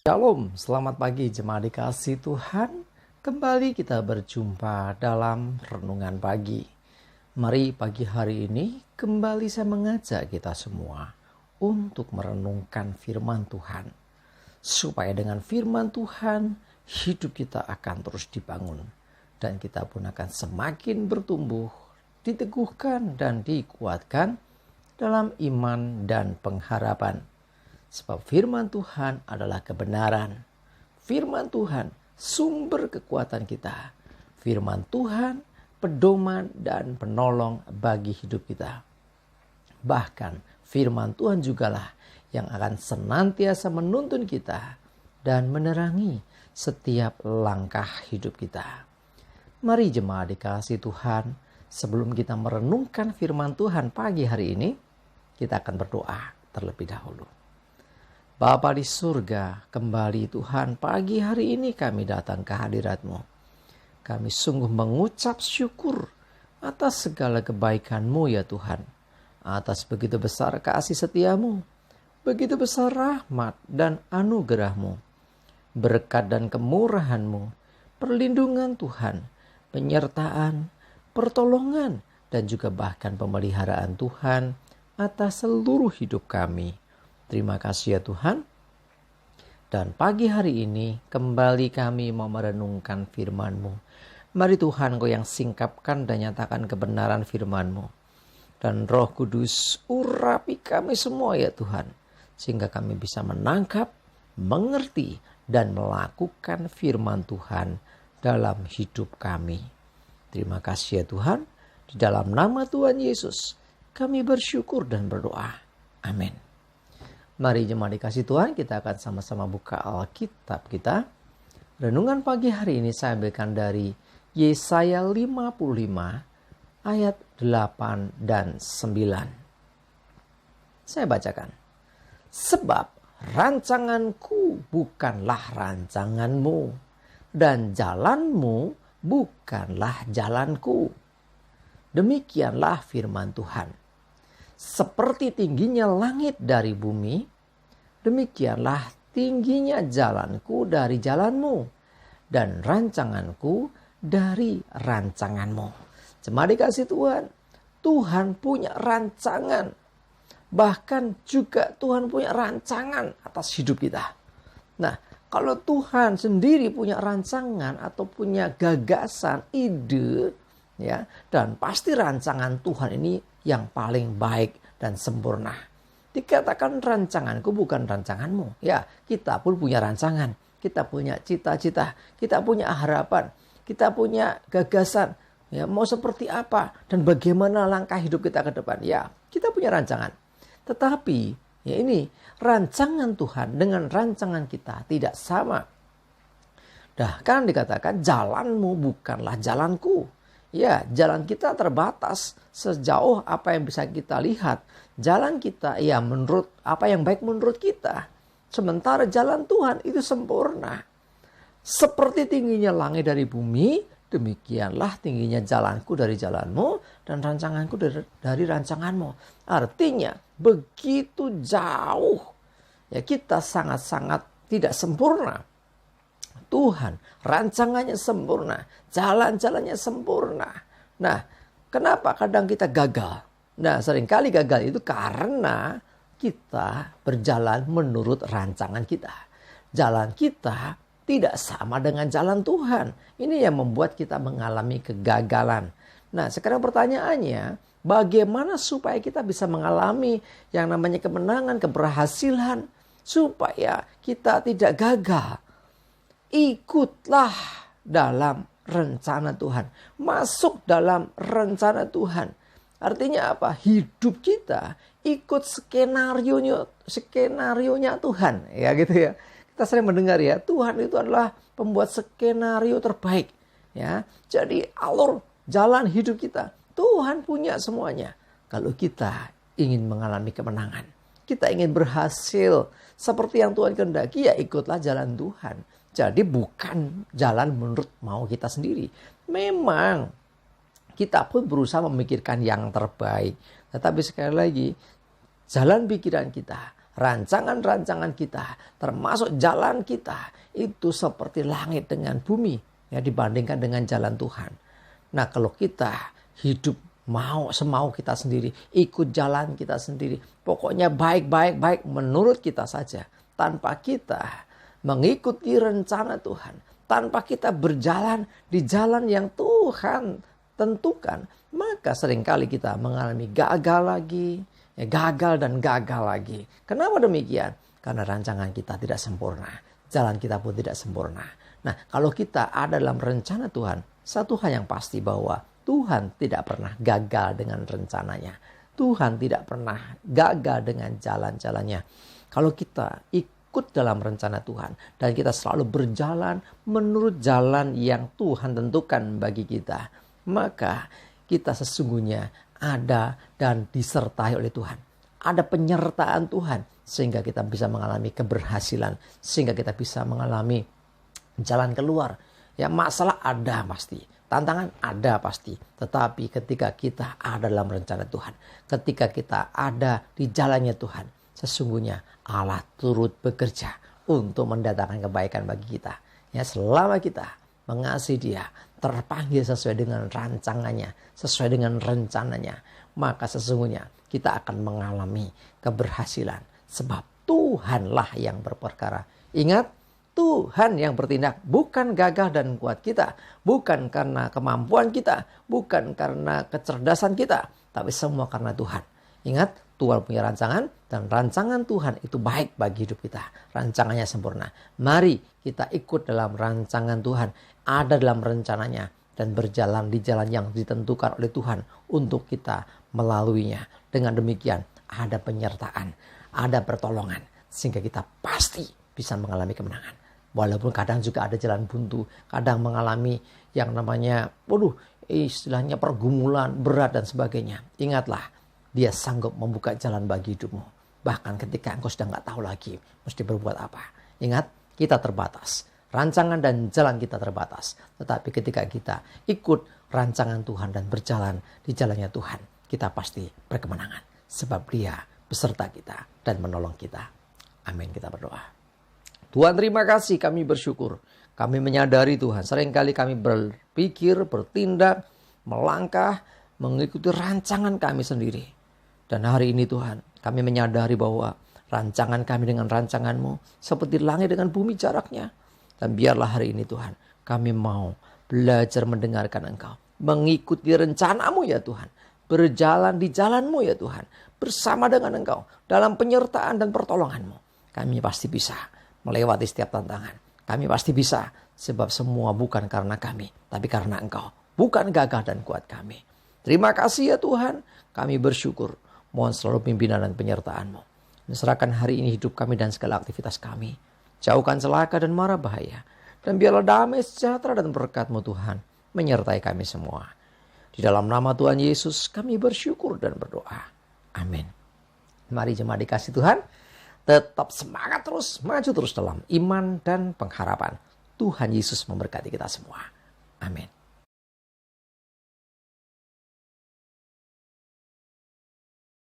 Shalom, selamat pagi jemaat dikasih Tuhan. Kembali kita berjumpa dalam renungan pagi. Mari pagi hari ini kembali saya mengajak kita semua untuk merenungkan firman Tuhan. Supaya dengan firman Tuhan hidup kita akan terus dibangun. Dan kita pun akan semakin bertumbuh, diteguhkan dan dikuatkan dalam iman dan pengharapan. Sebab firman Tuhan adalah kebenaran. Firman Tuhan sumber kekuatan kita. Firman Tuhan pedoman dan penolong bagi hidup kita. Bahkan firman Tuhan jugalah yang akan senantiasa menuntun kita dan menerangi setiap langkah hidup kita. Mari jemaat dikasih Tuhan, sebelum kita merenungkan firman Tuhan pagi hari ini, kita akan berdoa terlebih dahulu. Bapa di surga, kembali Tuhan pagi hari ini kami datang ke hadirat-Mu. Kami sungguh mengucap syukur atas segala kebaikan-Mu ya Tuhan. Atas begitu besar kasih setia-Mu, begitu besar rahmat dan anugerah-Mu. Berkat dan kemurahan-Mu, perlindungan Tuhan, penyertaan, pertolongan, dan juga bahkan pemeliharaan Tuhan atas seluruh hidup kami. Terima kasih ya Tuhan. Dan pagi hari ini kembali kami mau merenungkan firman-Mu. Mari Tuhan Kau yang singkapkan dan nyatakan kebenaran firman-Mu. Dan Roh Kudus urapi kami semua ya Tuhan. Sehingga kami bisa menangkap, mengerti, dan melakukan firman Tuhan dalam hidup kami. Terima kasih ya Tuhan. Di dalam nama Tuhan Yesus kami bersyukur dan berdoa. Amin. Mari jemaat dikasih Tuhan, kita akan sama-sama buka Alkitab kita. Renungan pagi hari ini saya ambilkan dari Yesaya 55 ayat 8 dan 9. Saya bacakan. Sebab rancanganku bukanlah rancanganmu, dan jalanmu bukanlah jalanku. Demikianlah firman Tuhan. Seperti tingginya langit dari bumi, demikianlah tingginya jalanku dari jalanmu, dan rancanganku dari rancanganmu. Jemaat dikasih Tuhan, Tuhan punya rancangan. Bahkan juga Tuhan punya rancangan atas hidup kita. Nah, kalau Tuhan sendiri punya rancangan atau punya gagasan, ide, ya, dan pasti rancangan Tuhan ini yang paling baik dan sempurna. Dikatakan rancanganku bukan rancanganmu. Ya, kita pun punya rancangan. Kita punya cita-cita. Kita punya harapan. Kita punya gagasan. Ya, mau seperti apa dan bagaimana langkah hidup kita ke depan. Ya, kita punya rancangan. Tetapi, ya ini rancangan Tuhan dengan rancangan kita tidak sama. Kan dikatakan jalanmu bukanlah jalanku. Ya, jalan kita terbatas sejauh apa yang bisa kita lihat. Jalan kita ya menurut apa yang baik menurut kita. Sementara jalan Tuhan itu sempurna. Seperti tingginya langit dari bumi, demikianlah tingginya jalanku dari jalanmu dan rancanganku dari rancanganmu. Artinya begitu jauh. Ya, kita sangat-sangat tidak sempurna. Tuhan rancangannya sempurna, jalan-jalannya sempurna. Nah, kenapa kadang kita gagal? Nah, seringkali gagal itu karena kita berjalan menurut rancangan kita. Jalan kita tidak sama dengan jalan Tuhan. Ini yang membuat kita mengalami kegagalan. Nah, sekarang pertanyaannya, bagaimana supaya kita bisa mengalami yang namanya kemenangan, keberhasilan, supaya kita tidak gagal? Ikutlah dalam rencana Tuhan. Masuk dalam rencana Tuhan. Artinya apa? Hidup kita ikut skenario-nya Tuhan. Ya gitu ya. Kita sering mendengar ya, Tuhan itu adalah pembuat skenario terbaik. Ya, jadi alur jalan hidup kita. Tuhan punya semuanya. Kalau kita ingin mengalami kemenangan, kita ingin berhasil seperti yang Tuhan kehendaki, ya ikutlah jalan Tuhan. Jadi bukan jalan menurut mau kita sendiri. Memang kita pun berusaha memikirkan yang terbaik. Tetapi sekali lagi, jalan pikiran kita, Rancangan-rancangan kita, termasuk jalan kita, itu seperti langit dengan bumi ya, dibandingkan dengan jalan Tuhan. Nah, kalau kita hidup semau kita sendiri, ikut jalan kita sendiri, pokoknya baik menurut kita saja, tanpa kita mengikuti rencana Tuhan, tanpa kita berjalan di jalan yang Tuhan tentukan, maka seringkali kita mengalami gagal lagi, gagal lagi. Kenapa demikian? Karena rancangan kita tidak sempurna, jalan kita pun tidak sempurna. Nah, kalau kita ada dalam rencana Tuhan, satu hal yang pasti bahwa Tuhan tidak pernah gagal dengan rencananya. Tuhan tidak pernah gagal dengan jalan-jalannya. Kalau kita ikut dalam rencana Tuhan dan kita selalu berjalan menurut jalan yang Tuhan tentukan bagi kita, maka kita sesungguhnya ada dan disertai oleh Tuhan. Ada penyertaan Tuhan sehingga kita bisa mengalami keberhasilan, sehingga kita bisa mengalami jalan keluar. Ya, masalah ada pasti, tantangan ada pasti, tetapi ketika kita ada dalam rencana Tuhan, ketika kita ada di jalannya Tuhan, sesungguhnya Allah turut bekerja untuk mendatangkan kebaikan bagi kita. Ya, selama kita mengasihi Dia, terpanggil sesuai dengan rancangannya, sesuai dengan rencananya, maka sesungguhnya kita akan mengalami keberhasilan. Sebab Tuhanlah yang berperkara. Ingat, Tuhan yang bertindak, bukan gagah dan kuat kita, bukan karena kemampuan kita, bukan karena kecerdasan kita, tapi semua karena Tuhan. Ingat, Tuhan punya rancangan dan rancangan Tuhan itu baik bagi hidup kita. Rancangannya sempurna. Mari kita ikut dalam rancangan Tuhan, ada dalam rencananya dan berjalan di jalan yang ditentukan oleh Tuhan untuk kita melaluinya. Dengan demikian ada penyertaan, ada pertolongan sehingga kita pasti bisa mengalami kemenangan. Walaupun kadang juga ada jalan buntu, kadang mengalami yang namanya istilahnya pergumulan berat dan sebagainya. Ingatlah, Dia sanggup membuka jalan bagi hidupmu. Bahkan ketika engkau sudah gak tahu lagi mesti berbuat apa. Ingat, kita terbatas. Rancangan dan jalan kita terbatas. Tetapi ketika kita ikut rancangan Tuhan dan berjalan di jalannya Tuhan, kita pasti berkemenangan. Sebab Dia beserta kita dan menolong kita. Amin, kita berdoa. Tuhan, terima kasih, kami bersyukur. Kami menyadari Tuhan, seringkali kami berpikir, bertindak, melangkah, mengikuti rancangan kami sendiri. Dan hari ini Tuhan, kami menyadari bahwa rancangan kami dengan rancangan-Mu seperti langit dengan bumi jaraknya. Dan biarlah hari ini Tuhan, kami mau belajar mendengarkan Engkau, mengikuti rencana-Mu ya Tuhan, berjalan di jalan-Mu ya Tuhan, bersama dengan Engkau, dalam penyertaan dan pertolongan-Mu. Kami pasti bisa melewati setiap tantangan. Kami pasti bisa, sebab semua bukan karena kami, tapi karena Engkau. Bukan gagah dan kuat kami. Terima kasih ya Tuhan, kami bersyukur. Mohon selalu pimpinan dan penyertaan-Mu. Serahkan hari ini hidup kami dan segala aktivitas kami. Jauhkan celaka dan mara bahaya. Dan biarlah damai, sejahtera dan berkat-Mu Tuhan menyertai kami semua. Di dalam nama Tuhan Yesus kami bersyukur dan berdoa. Amin. Mari jemaat dikasih Tuhan, tetap semangat terus, maju terus dalam iman dan pengharapan. Tuhan Yesus memberkati kita semua. Amin.